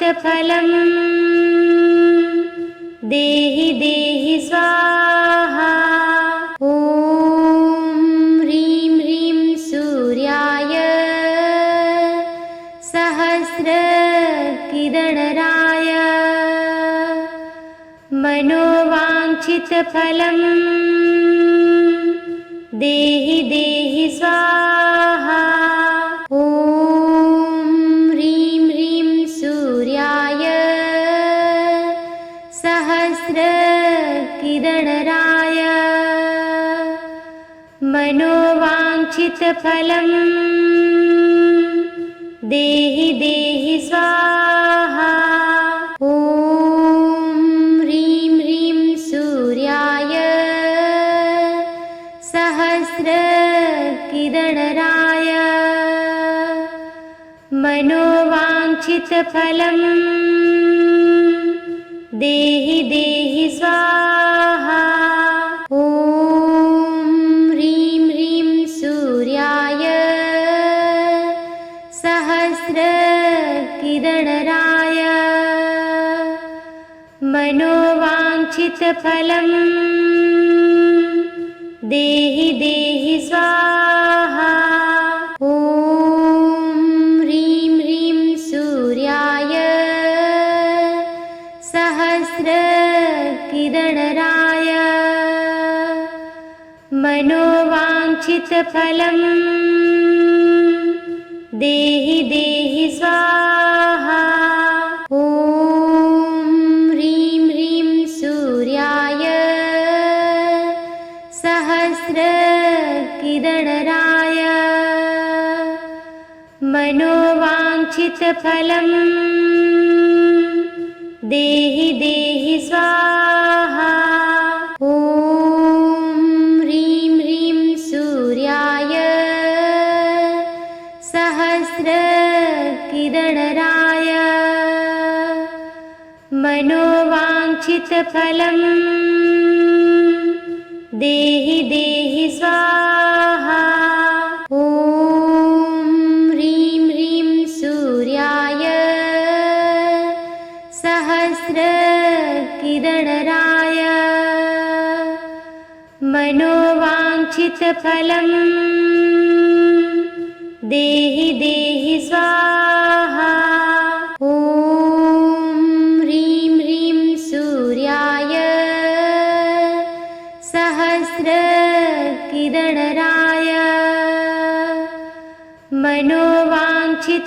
मनोवाञ्छितफलं देहि देहि स्वाहा। ॐ ह्रीं ह्रीं सूर्याय सहस्रकिरणराय मनोवाञ्छितफलं देहि देहि स्वाहा। ॐ ह्रीं ह्रीं सूर्याय सहस्रकिरणराय मनोवाञ्छितफलं देहि देहि स्वाहा। ॐ ह्रीं ह्रीं सूर्याय सहस्रकिरणराय मनोवाञ्छितफलं देहि देहि स्वाहा। ॐ ह्रीं ह्रीं सूर्याय सहस्रकिरणराय मनोवाञ्छितफलं देहि देहि स्वाहा। ॐ ह्रीं ह्रीं सूर्याय सहस्रकिरणराय मनोवाञ्छितफलं देहि देहि स्वाहा। ॐ ह्रीं ह्रीं सूर्याय सहस्रकिरणराय मनोवाञ्छितफलं देहि देहि स्वाहा। ॐ ह्रीं ह्रीं सूर्याय सहस्रकिरणराय मनोवाञ्छितफलं देहि देहि स्वाहा। ॐ ह्रीं ह्रीं सूर्याय सहस्रकिरणराय मनोवाञ्छितफलं देहि देहि स्वाहा। ॐ ह्रीं ह्रीं सूर्याय सहस्रकिरणराय मनोवाञ्छितफलं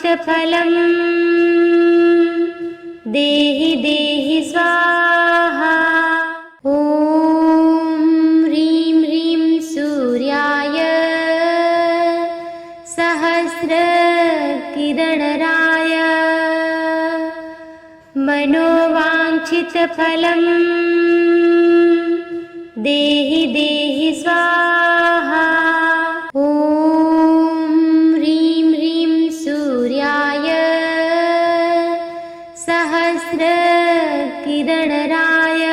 देहि देहि स्वाहा। ॐ ह्रीं ह्रीं सूर्याय सहस्रकिरणराय मनोवाञ्छितफलं देहि देहि स्वाहा। ॐ ह्रीं ह्रीं सूर्याय सहस्रकिरणराय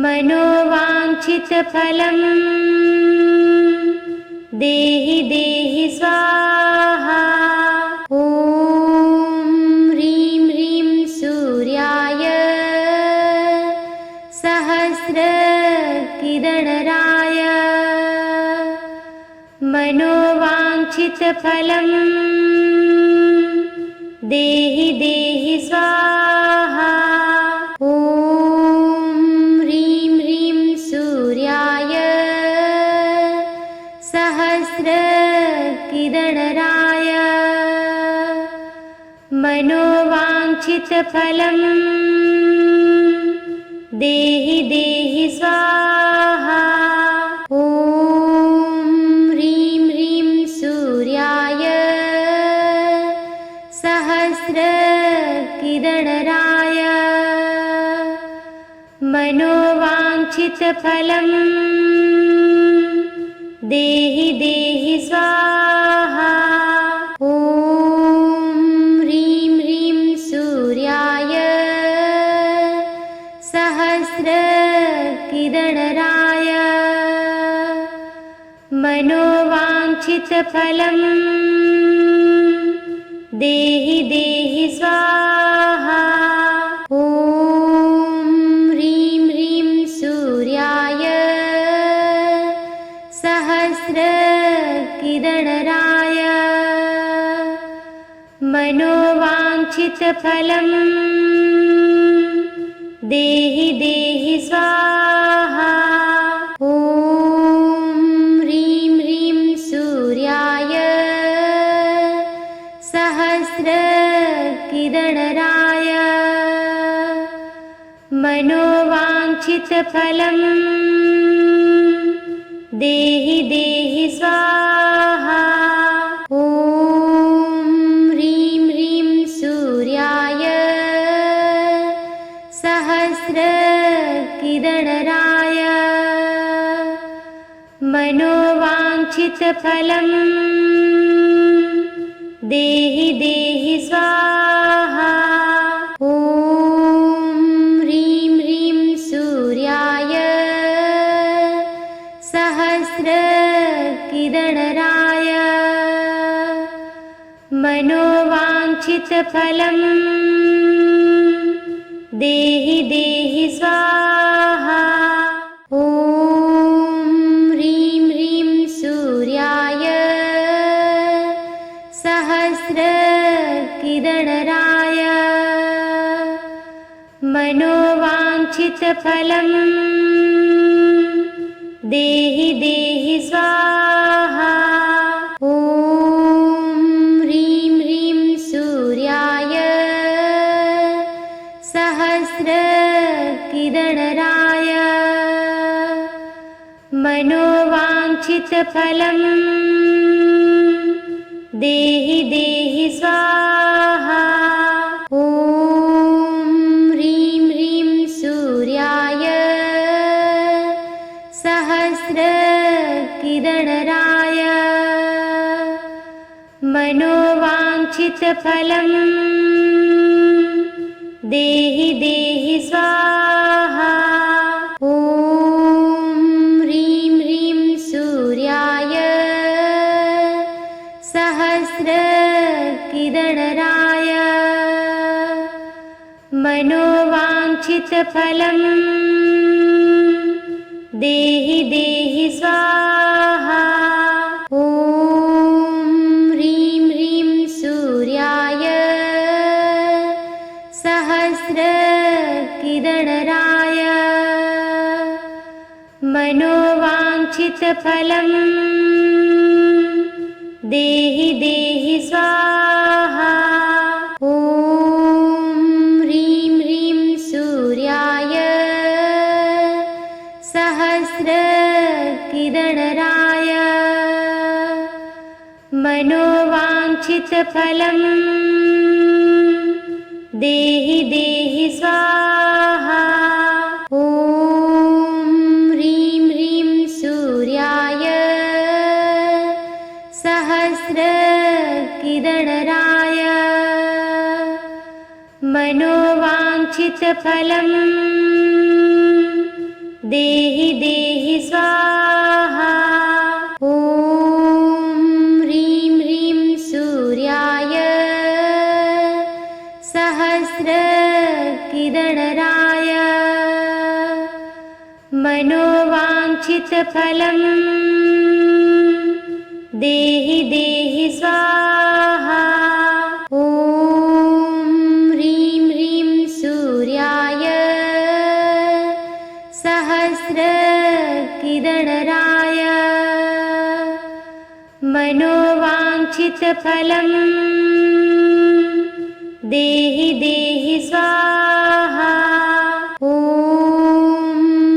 मनोवाञ्छितफलं देहि देहि स्वाहा। ॐ ह्रीं ह्रीं सूर्याय सहस्रकिरणराय मनोवाञ्छितफलं देहि देहि स्वाहा। ॐ ह्रीं ह्रीं सूर्याय सहस्रकिरणराय मनोवाञ्छितफलं देहि देहि स्वाहा। ॐ ह्रीं ह्रीं सूर्याय सहस्रकिरणराय मनोवाञ्छितफलं देहि देहि स्वाहा। ॐ ह्रीं ह्रीं सूर्याय सहस्रकिरणराय मनोवाञ्छितफलं देहि देहि स्वाहा। ॐ ह्रीं ह्रीं सूर्याय सहस्रकिरणराय मनोवाञ्छितफलं देहि देहि स्वाहा। ॐ ह्रीं ह्रीं सूर्याय सहस्रकिरणराय मनोवाञ्छितफलं देहि देहि स्वाहा। ॐ ह्रीं ह्रीं सूर्याय सहस्रकिरणराय मनोवाञ्छितफलं देहि देहि स्वाहा। ॐ ह्रीं ह्रीं सूर्याय सहस्रकिरणराय मनोवाञ्छितफलं देहि देहि स्वाहा। ॐ ह्रीं ह्रीं सूर्याय सहस्रकिरणराय मनोवाञ्छितफलं देहि देहि स्वाहा। ॐ ह्रीं ह्रीं सूर्याय सहस्रकिरणराय मनोवाञ्छितफलं देहि देहि स्वाहा। ॐ ह्रीं ह्रीं सूर्याय सहस्रकिरणराय मनोवाञ्छितफलं देहि देहि स्वाहा। ॐ ह्रीं ह्रीं सूर्याय सहस्रकिरणराय मनोवाञ्छितफलं देहि देहि स्वाहा। ॐ ह्रीं ह्रीं सूर्याय सहस्रकिरणराय मनोवाञ्छितफलं देहि देहि स्वाहा। ॐ ह्रीं ह्रीं सूर्याय सहस्रकिरणराय मनोवाञ्छितफलं देहि देहि स्वाहा। ॐ ह्रीं ह्रीं सूर्याय सहस्रकिरणराय मनोवाञ्छितफलं देहि देहि स्वाहा। ॐ ह्रीं ह्रीं सूर्याय सहस्रकिरणराय मनोवाञ्छितफलं देहि देहि स्वाहा। ॐ ह्रीं ह्रीं सूर्याय सहस्रकिरणराय मनोवाञ्छितफलं देहि देहि स्वाहा। ॐ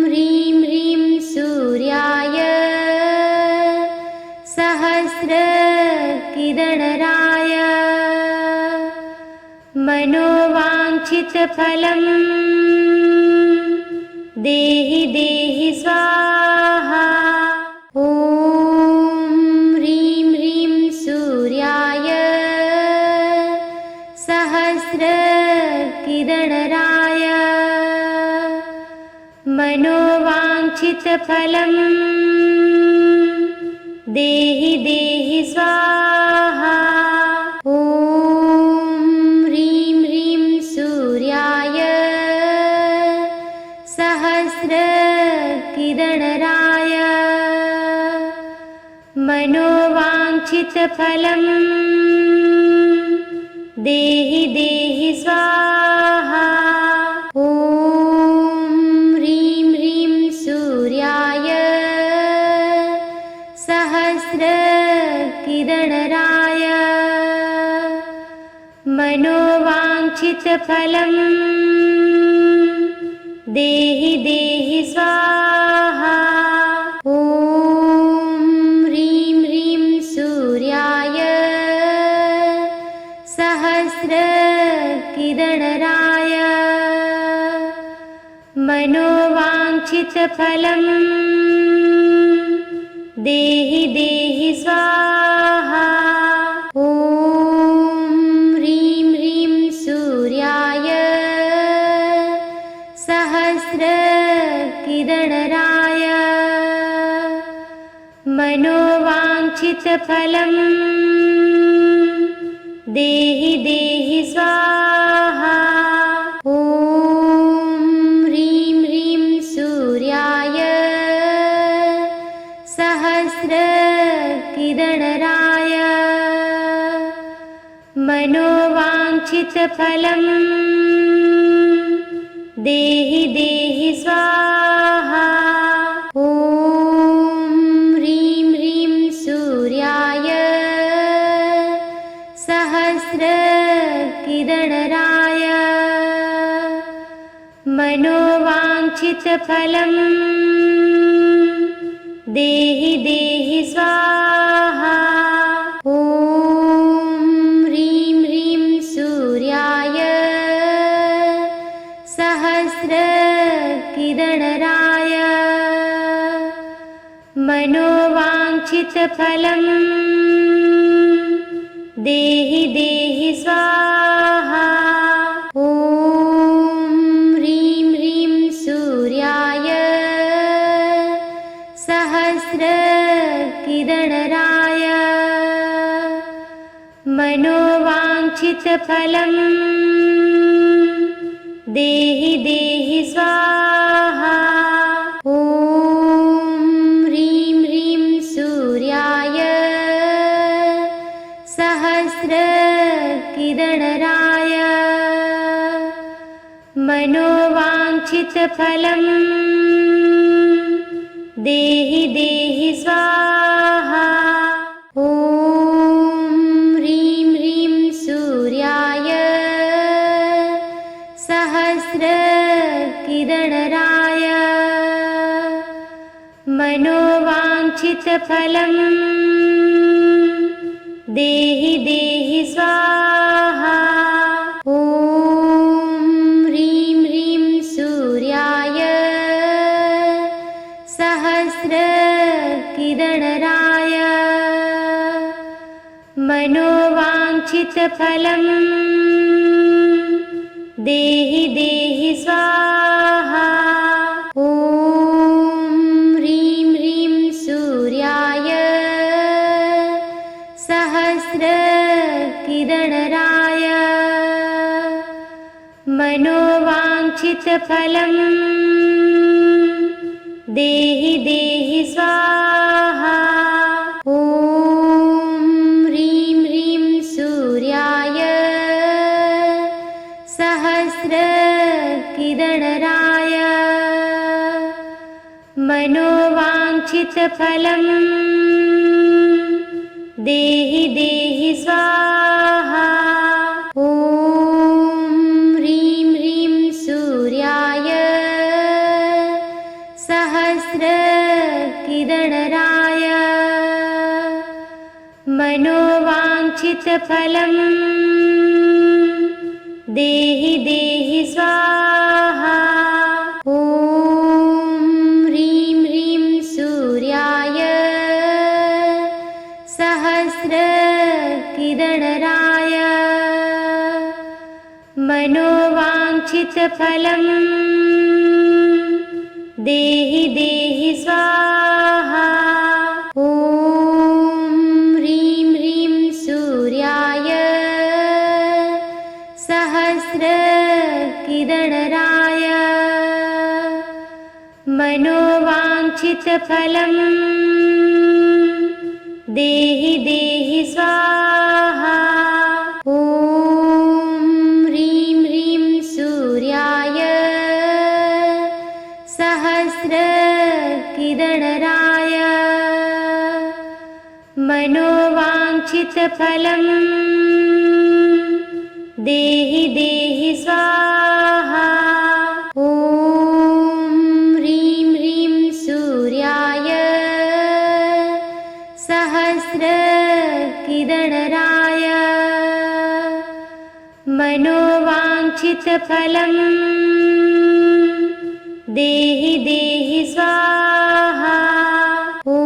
ह्रीं ह्रीं सूर्याय सहस्रकिरणराय मनोवाञ्छितफलं देहि देहि स्वाहा। ॐ ह्रीं ह्रीं सूर्याय सहस्रकिरणराय मनोवाञ्छितफलं देहि देहि स्वाहा। ॐ मनोवाञ्छितफलम् देहि देहि स्वाहा। ॐ ह्रीं ह्रीं सूर्याय सहस्रकिरणराय मनोवाञ्छितफलम् देहि देहि स्वाहा। ॐ ह्रीं ह्रीं सूर्याय सहस्रकिरणराय मनोवाञ्छितफलम् देहि देहि स्वाहा। ॐ ह्रीं ह्रीं सूर्याय सहस्रकिरणराय मनोवाञ्छितफलम् देहि देहि स्वाहा। ॐ ह्रीं ह्रीं सूर्याय सहस्रकिरणराय मनोवाञ्छितफलम् देहि देहि स्वाहा। ॐ ह्रीं ह्रीं सूर्याय सहस्रकिरणराय मनोवाञ्छितफलम् देहि देहि स्वाहा। ॐ ह्रीं ह्रीं सूर्याय सहस्रकिरणराय मनोवाञ्छितफलम् देहि देहि स्वाहा। ॐ ह्रीं ह्रीं सूर्याय सहस्रकिरणराय मनोवाञ्छितफलम् देहि देहि स्वाहा। ॐ ह्रीं ह्रीं सूर्याय सहस्रकिरणराय मनोवाञ्छितफलम् देहि देहि स्वाहा। ॐ ह्रीं ह्रीं सूर्याय सहस्रकिरणराय मनोवाञ्छितफलम् देहि देहि स्वाहा। ॐ ह्रीं ह्रीं सूर्याय सहस्रकिरणराय मनोवाञ्छितफलम् देहि देहि स्वाहा। ॐ ह्रीं ह्रीं सूर्याय सहस्रकिरणराय मनोवाञ्छितफलम् देहि देहि स्वाहा। ॐ ह्रीं ह्रीं सूर्याय सहस्रकिरणराय मनोवाञ्छितफलम् देहि देहि स्वाहा। ॐ ह्रीं ह्रीं सूर्याय सहस्रकिरणराय मनोवाञ्छितफलम् देहि देहि स्वाहा। ॐ ह्रीं ह्रीं सूर्याय सहस्रकिरणराय मनोवाञ्छितफलम् देहि देहि स्वाहा। ॐ ह्रीं ह्रीं सूर्याय सहस्रकिरणराय मनोवाञ्छितफलम् देहि देहि स्वाहा। ॐ ह्रीं ह्रीं सूर्याय सहस्रकिरणराय मनोवाञ्छितफलम् देहि देहि स्वाहा। ॐ ह्रीं ह्रीं सूर्याय सहस्रकिरणराय मनोवाञ्छितफलम् देहि देहि स्वाहा। ॐ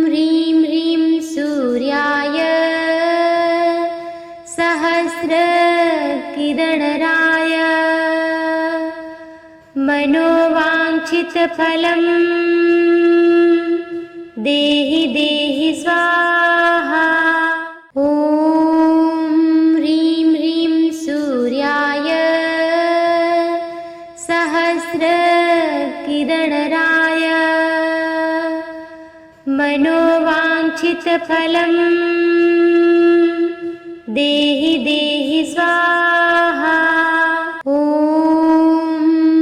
ह्रीं ह्रीं सूर्याय सहस्रकिरणराय मनोवाञ्छितफलम् देहि देहि स्वाहा। ॐ ह्रीं ह्रीं सूर्याय सहस्रकिरणराय मनोवाञ्छितफलम् देहि देहि स्वाहा। ॐ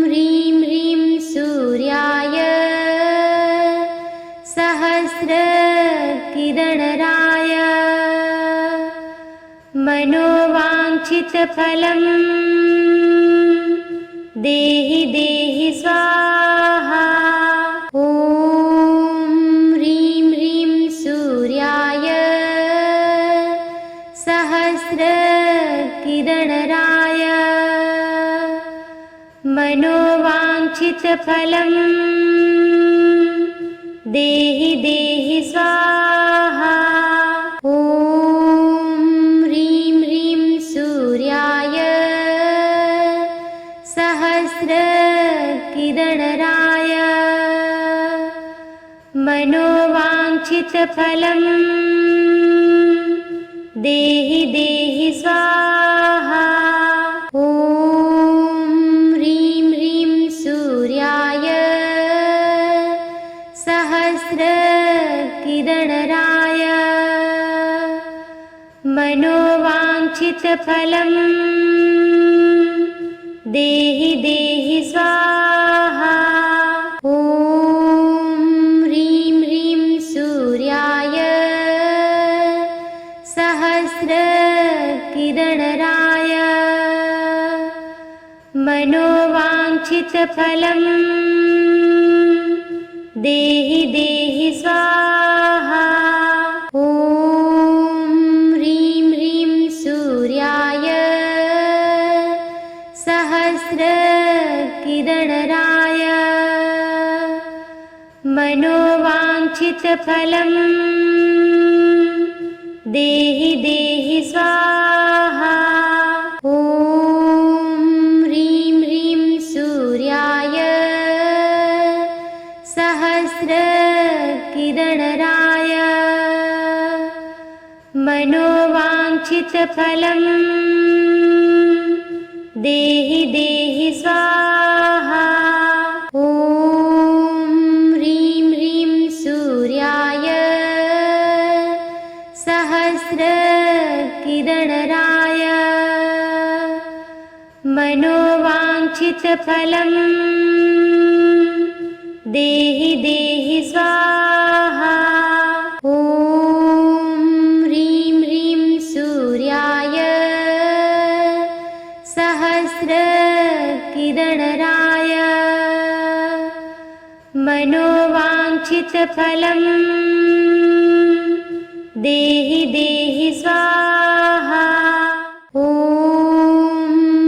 ह्रीं ह्रीं सूर्याय सहस्रकिरणराय मनोवाञ्छितफलम् देहि देहि स्वाहा। ॐ ह्रीं ह्रीं सूर्याय सहस्रकिरणराय मनोवाञ्छितफलम् देहि देहि स्वाहा। ॐ ह्रीं ह्रीं सूर्याय सहस्रकिरणराय मनोवाञ्छितफलम् देहि देहि स्वाहा। ॐ ह्रीं ह्रीं सूर्याय सहस्रकिरणराय मनोवाञ्छितफलम् देहि देहि स्वाहा। ॐ ह्रीं ह्रीं सूर्याय सहस्रकिरणराय मनोवाञ्छितफलम् देहि देहि स्वाहा। ॐ ह्रीं ह्रीं सूर्याय सहस्रकिरणराय मनोवाञ्छितफलम् देहि देहि स्वाहा। ॐ ह्रीं ह्रीं सूर्याय सहस्रकिरणराय मनोवाञ्छितफलम् देहि देहि स्वाहा। ॐ ह्रीं ह्रीं सूर्याय सहस्रकिरणराय मनोवाञ्छितफलम् देहि देहि स्वाहा। ॐ ह्रीं ह्रीं सूर्याय सहस्रकिरणराय मनोवाञ्छितफलम् देहि देहि स्वाहा। ॐ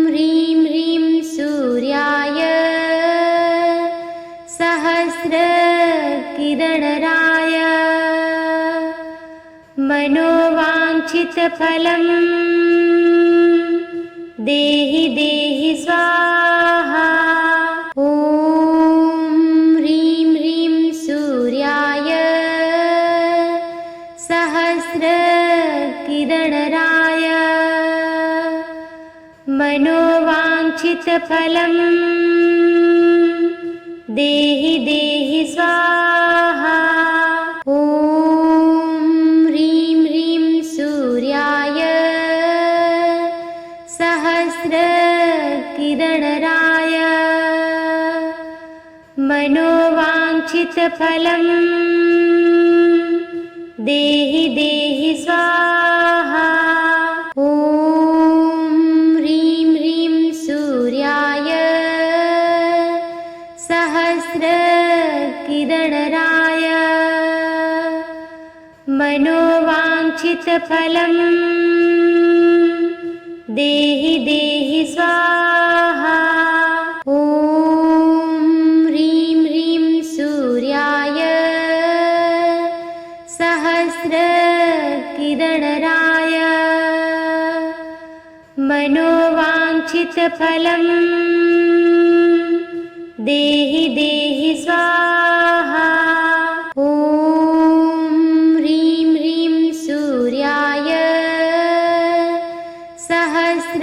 ह्रीं ह्रीं सूर्याय सहस्रकिरणराय मनोवाञ्छितफलम् देहि देहि स्वाहा। ॐ ह्रीं ह्रीं सूर्याय सहस्रकिरणराय मनोवाञ्छितफलम् देहि देहि स्वाहा। ॐ किदणराय मनोवाञ्छितफलम् देहि देहि स्वाहा। ॐ ह्रीं ह्रीं सूर्याय सहस्रकिदणराय मनोवाञ्छितफलम् देहि देहि स्वाहा। ॐ ह्रीं ह्रीं सूर्याय सहस्रकिदणराय मनोवाञ्छितफलम् देहि देहि स्वाहा। ॐ ह्रीं ह्रीं सूर्याय सहस्रकिदणराय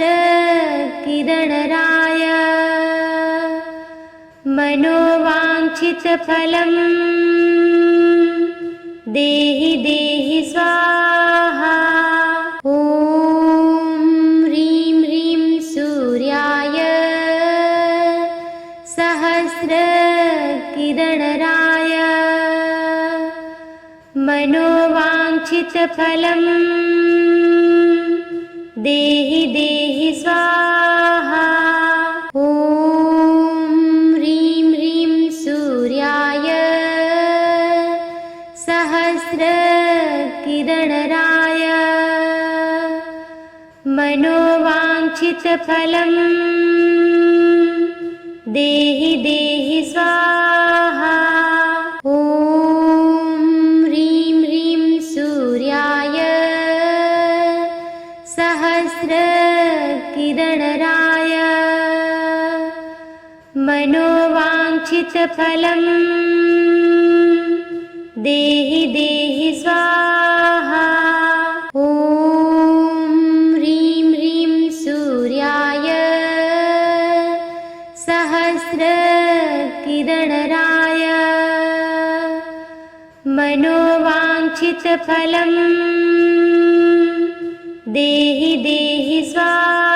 मनोवाञ्छितफलम् देहि देहि स्वाहा। ॐ ह्रीं ह्रीं सूर्याय सहस्रकिदणराय मनोवाञ्छितफलम् देहि देहि स्वाहा। ॐ ह्रीं ह्रीं सूर्याय सहस्रकिदणराय मनोवाञ्छितफलम् देहि देहि स्वाहा। ॐ ह्रीं ह्रीं सूर्याय सहस्रकिदणराय मनोवाञ्छितफलम् देहि देहि स्वाहा। ॐ ह्रीं ह्रीं सूर्याय सहस्रकिदणराय मनोवाञ्छितफलम् देहि देहि स्वाहा।